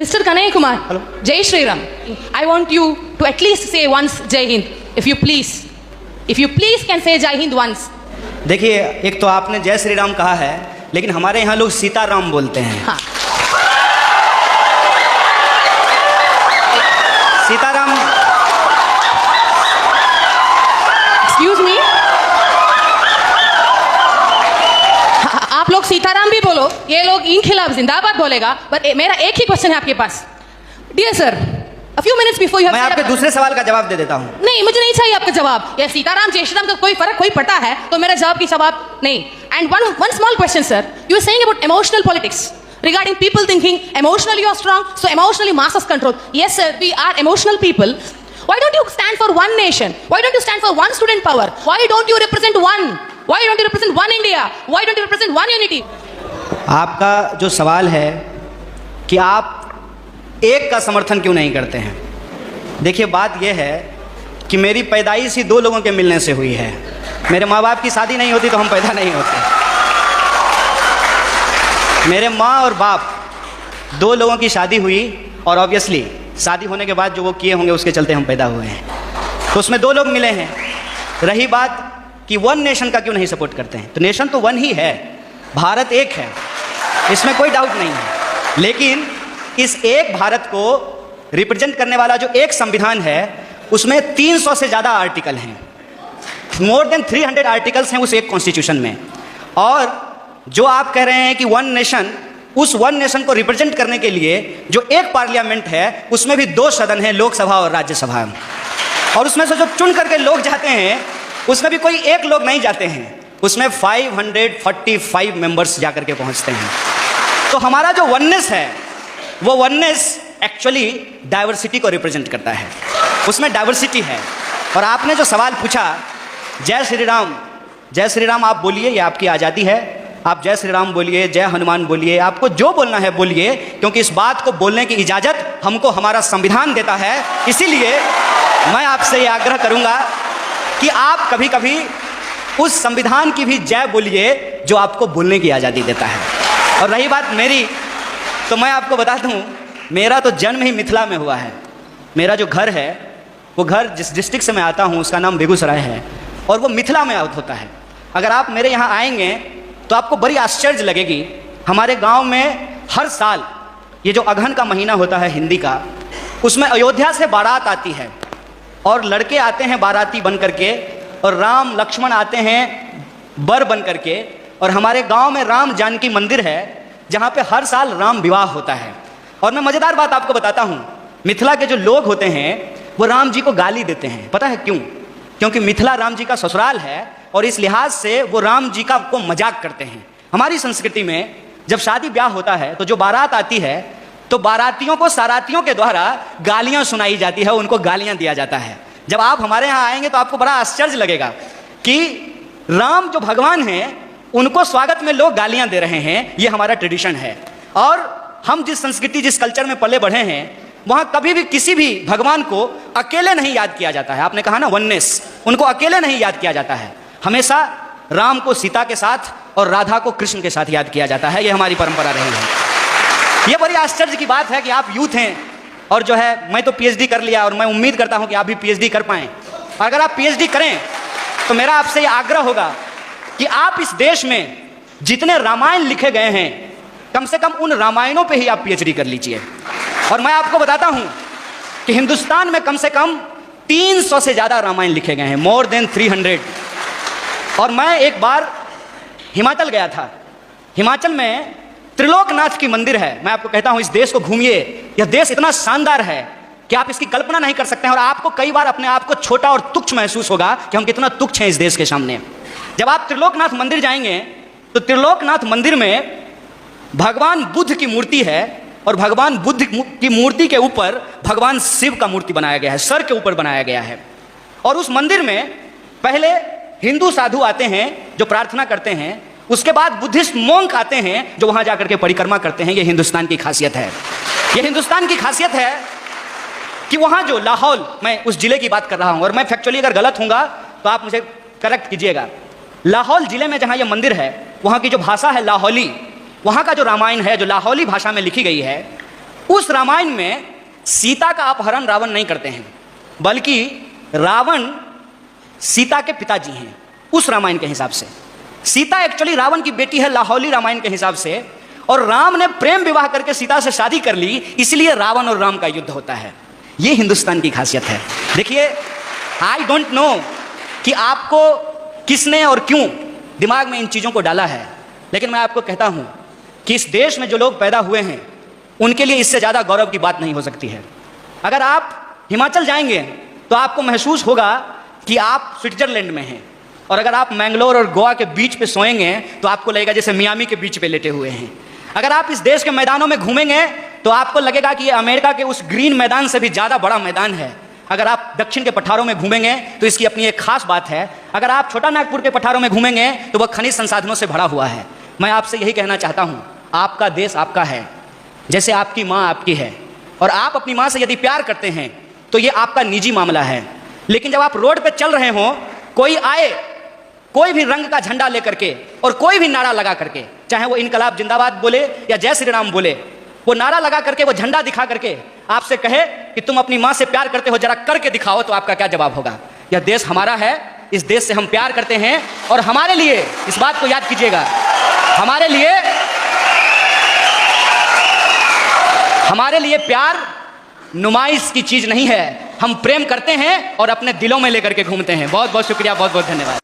Mr. Kanaya Kumar, Hello. Jai Shri Ram. I want you to at least say once Jai Hind, if you please. If you please can say Jai Hind once. देखिए, एक तो आपने जय श्री राम कहा है, लेकिन हमारे यहाँ लोग सीताराम बोलते हैं। हाँ. सीताराम। Excuse me. आप लोग सीताराम भी बोलो, ये लोग इन खिलाफ जिंदाबाद बोलेगा, पर मेरा एक ही क्वेश्चन है आपके पास। Dear sir, a few minutes before you have मैं आपके दूसरे सवाल का जवाब दे देता हूँ। नहीं, मुझे नहीं चाहिए आपका जवाब। ये सीताराम जय श्री राम का कोई फर्क कोई पड़ता है तो मेरा जवाब की जवाब नहीं। And one small question, sir. You were saying about emotional politics regarding people thinking emotionally you are strong, so emotionally masses control. Yes, sir, we are emotional people. Why don't you stand for one nation? Why don't you stand for one student power? Why don't you represent one? Why don't you represent one India? Why don't you represent one unity? आपका जो सवाल है कि आप एक का समर्थन क्यों नहीं करते हैं। देखिए, बात यह है कि मेरी पैदाइश ही दो लोगों के मिलने से हुई है। मेरे माँ बाप की शादी नहीं होती तो हम पैदा नहीं होते। मेरे माँ और बाप दो लोगों की शादी हुई और ऑब्वियसली शादी होने के बाद जो वो किए होंगे उसके चलते हम पैदा हुए हैं, तो उसमें दो लोग मिले हैं। रही बात कि वन नेशन का क्यों नहीं सपोर्ट करते हैं, तो नेशन तो वन ही है, भारत एक है, इसमें कोई डाउट नहीं है। लेकिन इस एक भारत को रिप्रेजेंट करने वाला जो एक संविधान है उसमें 300 से ज़्यादा आर्टिकल हैं, मोर देन 300 आर्टिकल्स हैं उस एक कॉन्स्टिट्यूशन में। और जो आप कह रहे हैं कि वन नेशन, उस वन नेशन को रिप्रेजेंट करने के लिए जो एक पार्लियामेंट है उसमें भी दो सदन हैं, लोकसभा और राज्यसभा, और उसमें से जो चुन करके लोग जाते हैं उसमें भी कोई एक लोग नहीं जाते हैं, उसमें 545 मेंबर्स जाकर के पहुंचते हैं। तो हमारा जो वननेस है वो वननेस एक्चुअली डाइवर्सिटी को रिप्रेजेंट करता है, उसमें डाइवर्सिटी है। और आपने जो सवाल पूछा जय श्री राम आप बोलिए, ये आपकी आज़ादी है, आप जय श्री राम बोलिए, जय हनुमान बोलिए, आपको जो बोलना है बोलिए, क्योंकि इस बात को बोलने की इजाज़त हमको हमारा संविधान देता है। इसीलिए मैं आपसे ये आग्रह करूँगा कि आप कभी कभी उस संविधान की भी जय बोलिए जो आपको बोलने की आज़ादी देता है। और रही बात मेरी, तो मैं आपको बता दूं, मेरा तो जन्म ही मिथिला में हुआ है। मेरा जो घर है वो घर जिस डिस्ट्रिक्ट से मैं आता हूं उसका नाम बेगूसराय है और वो मिथिला में होता है। अगर आप मेरे यहाँ आएंगे तो आपको बड़ी आश्चर्य लगेगी। हमारे गांव में हर साल ये जो अगहन का महीना होता है हिंदी का, उसमें अयोध्या से बारात आती है और लड़के आते हैं बाराती बन करके, और राम लक्ष्मण आते हैं बर बन करके। और हमारे गांव में राम जानकी मंदिर है जहां पे हर साल राम विवाह होता है। और मैं मज़ेदार बात आपको बताता हूं, मिथिला के जो लोग होते हैं वो राम जी को गाली देते हैं। पता है क्यों? क्योंकि मिथिला राम जी का ससुराल है और इस लिहाज से वो राम जी का को मजाक करते हैं। हमारी संस्कृति में जब शादी ब्याह होता है तो जो बारात आती है तो बारातियों को सारातियों के द्वारा गालियां सुनाई जाती है, उनको गालियां दिया जाता है। जब आप हमारे यहाँ आएंगे तो आपको बड़ा आश्चर्य लगेगा कि राम जो भगवान हैं उनको स्वागत में लोग गालियां दे रहे हैं। ये हमारा ट्रेडिशन है। और हम जिस संस्कृति जिस कल्चर में पले बढ़े हैं वहाँ कभी भी किसी भी भगवान को अकेले नहीं याद किया जाता है। आपने कहा ना वननेस, उनको अकेले नहीं याद किया जाता है, हमेशा राम को सीता के साथ और राधा को कृष्ण के साथ याद किया जाता है। ये हमारी परंपरा रही है। ये बड़ी आश्चर्य की बात है कि आप यूथ हैं और जो है मैं तो पीएचडी कर लिया और मैं उम्मीद करता हूँ कि आप भी पीएचडी कर पाएँ। अगर आप पीएचडी करें तो मेरा आपसे ये आग्रह होगा कि आप इस देश में जितने रामायण लिखे गए हैं कम से कम उन रामायणों पे ही आप पीएचडी कर लीजिए। और मैं आपको बताता हूं कि हिंदुस्तान में कम से कम 300 से ज़्यादा रामायण लिखे गए हैं, मोर देन 300। और मैं एक बार हिमाचल गया था। हिमाचल में त्रिलोकनाथ की मंदिर है। मैं आपको कहता हूं इस देश को घूमिए, यह देश इतना शानदार है कि आप इसकी कल्पना नहीं कर सकते हैं। और आपको कई बार अपने आप को छोटा और तुच्छ महसूस होगा कि हम कितना तुच्छ हैं इस देश के सामने। जब आप त्रिलोकनाथ मंदिर जाएंगे तो त्रिलोकनाथ मंदिर में भगवान बुद्ध की मूर्ति है और भगवान बुद्ध की मूर्ति के ऊपर भगवान शिव का मूर्ति बनाया गया है, सर के ऊपर बनाया गया है। और उस मंदिर में पहले हिंदू साधु आते हैं जो प्रार्थना करते हैं, उसके बाद बुद्धिस्ट मोंक आते हैं जो वहां जाकर के परिक्रमा करते हैं। ये हिंदुस्तान की खासियत है। ये हिंदुस्तान की खासियत है कि वहां जो लाहौल, मैं उस जिले की बात कर रहा हूं और मैं फैक्चुअली अगर गलत हूंगा तो आप मुझे करेक्ट कीजिएगा। लाहौल जिले में जहां ये मंदिर है वहां की जो भाषा है लाहौली, वहाँ का जो रामायण है जो लाहौली भाषा में लिखी गई है, उस रामायण में सीता का अपहरण रावण नहीं करते हैं, बल्कि रावण सीता के पिताजी हैं उस रामायण के हिसाब से। सीता एक्चुअली रावण की बेटी है लाहौली रामायण के हिसाब से, और राम ने प्रेम विवाह करके सीता से शादी कर ली, इसलिए रावण और राम का युद्ध होता है। ये हिंदुस्तान की खासियत है। देखिए, आई डोंट नो कि आपको किसने और क्यों दिमाग में इन चीज़ों को डाला है, लेकिन मैं आपको कहता हूं कि इस देश में जो लोग पैदा हुए हैं उनके लिए इससे ज़्यादा गौरव की बात नहीं हो सकती है। अगर आप हिमाचल जाएंगे तो आपको महसूस होगा कि आप स्विट्जरलैंड में हैं, और अगर आप मैंगलोर और गोवा के बीच पे सोएंगे तो आपको लगेगा जैसे मियामी के बीच पे लेटे हुए हैं। अगर आप इस देश के मैदानों में घूमेंगे तो आपको लगेगा कि ये अमेरिका के उस ग्रीन मैदान से भी ज़्यादा बड़ा मैदान है। अगर आप दक्षिण के पठारों में घूमेंगे तो इसकी अपनी एक खास बात है। अगर आप छोटा नागपुर के पठारों में घूमेंगे तो वह खनिज संसाधनों से भरा हुआ है। मैं आपसे यही कहना चाहता हूँ, आपका देश आपका है, जैसे आपकी माँ आपकी है, और आप अपनी माँ से यदि प्यार करते हैं तो ये आपका निजी मामला है। लेकिन जब आप रोड पे चल रहे हो, कोई आए कोई भी रंग का झंडा लेकर के और कोई भी नारा लगा करके, चाहे वो इनकलाब जिंदाबाद बोले या जय श्री राम बोले, वो नारा लगा करके, वो झंडा दिखा करके आपसे कहे कि तुम अपनी माँ से प्यार करते हो, जरा करके दिखाओ, तो आपका क्या जवाब होगा? यह देश हमारा है, इस देश से हम प्यार करते हैं, और हमारे लिए, इस बात को याद कीजिएगा, हमारे लिए प्यार नुमाइश की चीज नहीं है। हम प्रेम करते हैं और अपने दिलों में लेकर के घूमते हैं। बहुत बहुत शुक्रिया, बहुत बहुत धन्यवाद।